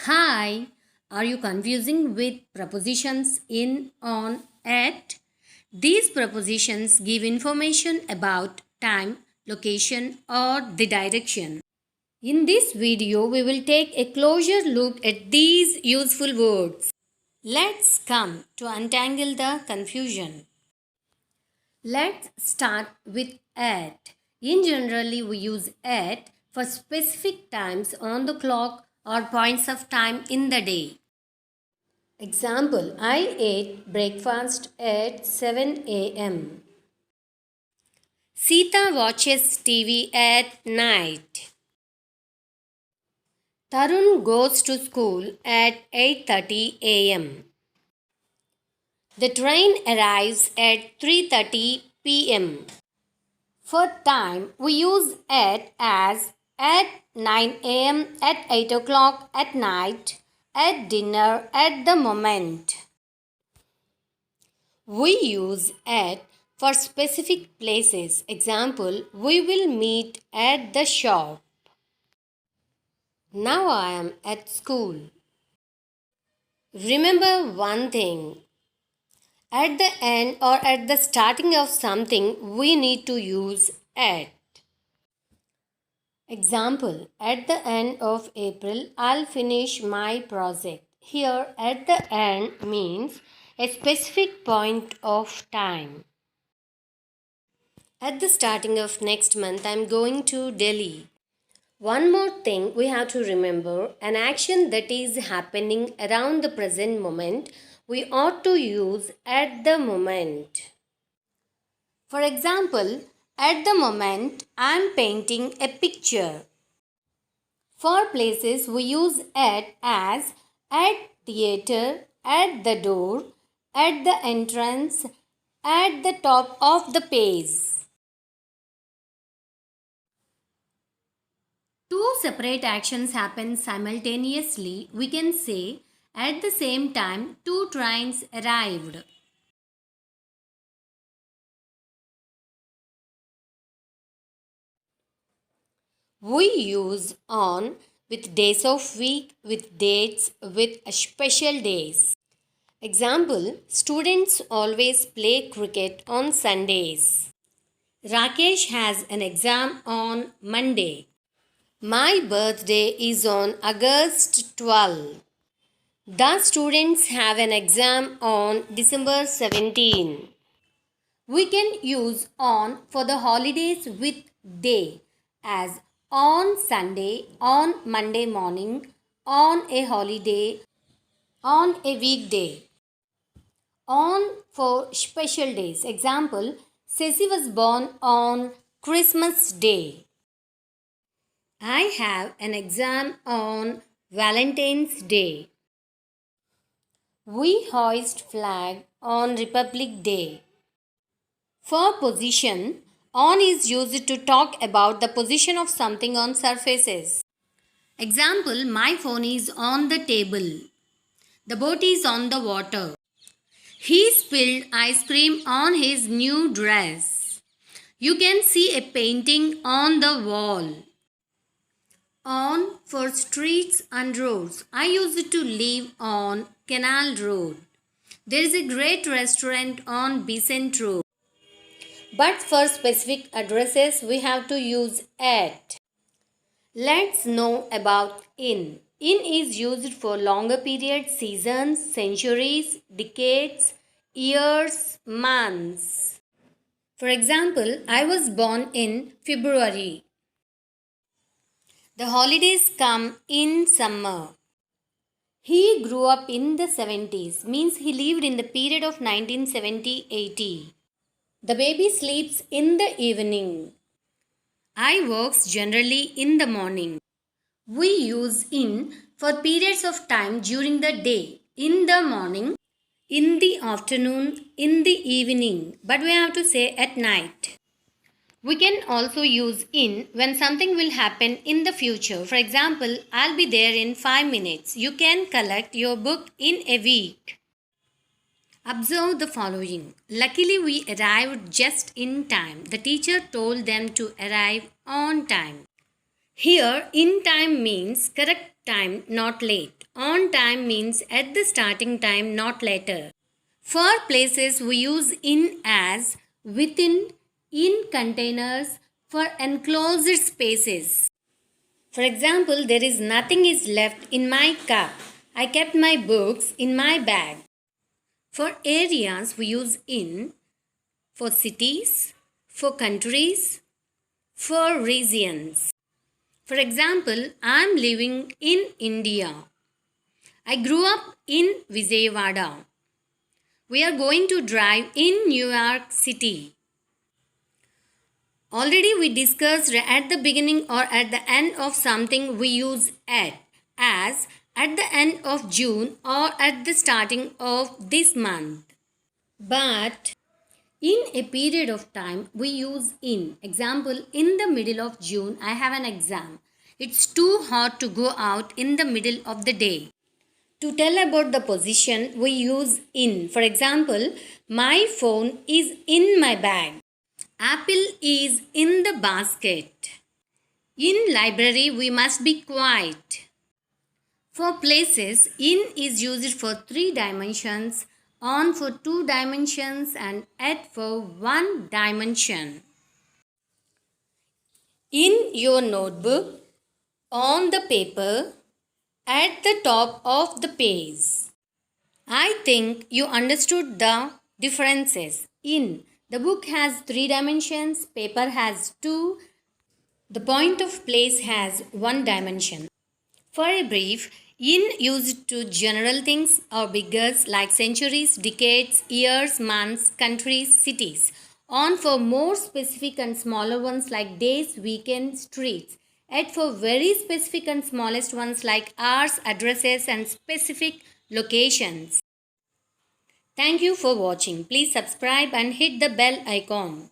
Hi, are you confusing with prepositions in, on, at? These prepositions give information about time, location, or the direction. In this video, we will take a closer look at these useful words. Let's come to untangle the confusion. Let's start with at. In generally, we use at for specific times on the clock or points of time in the day. Example, I ate breakfast at 7 a.m. Sita watches TV at night. Tarun goes to school at 8:30 a.m. The train arrives at 3:30 p.m. For time, we use at as at 9 a.m., at 8 o'clock at night, at dinner, at the moment. We use at for specific places. Example, we will meet at the shop. Now I am at school. Remember one thing. At the end or at the starting of something, we need to use at. Example, at the end of April, I'll finish my project. Here, at the end means a specific point of time. At the starting of next month, I'm going to Delhi. One more thing we have to remember, an action that is happening around the present moment, we ought to use at the moment. For example, at the moment, I'm painting a picture. For places, we use at as at theatre, at the door, at the entrance, at the top of the page. Two separate actions happen simultaneously. We can say at the same time two trains arrived. We use on with days of week, with dates, with special days. Example, students always play cricket on Sundays. Rakesh has an exam on Monday. My birthday is on August 12. The students have an exam on December 17. We can use on for the holidays with day as on Sunday, on Monday morning, on a holiday, on a weekday. On for special days. Example, Ceci was born on Christmas Day. I have an exam on Valentine's Day. We hoist flag on Republic Day. For position, on is used to talk about the position of something on surfaces. Example, my phone is on the table. The boat is on the water. He spilled ice cream on his new dress. You can see a painting on the wall. On for streets and roads. I used to live on Canal Road. There is a great restaurant on Besant Road. But for specific addresses, we have to use at. Let's know about in. In is used for longer periods, seasons, centuries, decades, years, months. For example, I was born in February. The holidays come in summer. He grew up in the 70s, means he lived in the period of 1970-80. The baby sleeps in the evening. I works generally in the morning. We use in for periods of time during the day, in the morning, in the afternoon, in the evening, but we have to say at night. We can also use in when something will happen in the future. For example, I'll be there in 5 minutes. You can collect your book in a week. Observe the following. Luckily, we arrived just in time. The teacher told them to arrive on time. Here, in time means correct time, not late. On time means at the starting time, not later. For places, we use in as within, in containers, for enclosed spaces. For example, there is nothing is left in my cup. I kept my books in my bag. For areas, we use in. For cities, for countries, for regions. For example, I am living in India. I grew up in Vijayawada. We are going to drive in New York City. Already we discussed at the beginning or at the end of something we use at, as at the end of June or at the starting of this month. But in a period of time we use in. Example, in the middle of June I have an exam. It's too hot to go out in the middle of the day. To tell about the position, we use in. For example, my phone is in my bag. Apple is in the basket. In library, we must be quiet. For places, in is used for 3 dimensions, on for 2 dimensions, and at for 1 dimension. In your notebook, on the paper, at the top of the page. I think you understood the differences. In the book has 3 dimensions, paper has 2, the point of place has 1 dimension. For a brief, in used to general things or figures like centuries, decades, years, months, countries, cities. On for more specific and smaller ones like days, weekends, streets. At for very specific and smallest ones like hours, addresses, and specific locations. Thank you for watching. Please subscribe and hit the bell icon.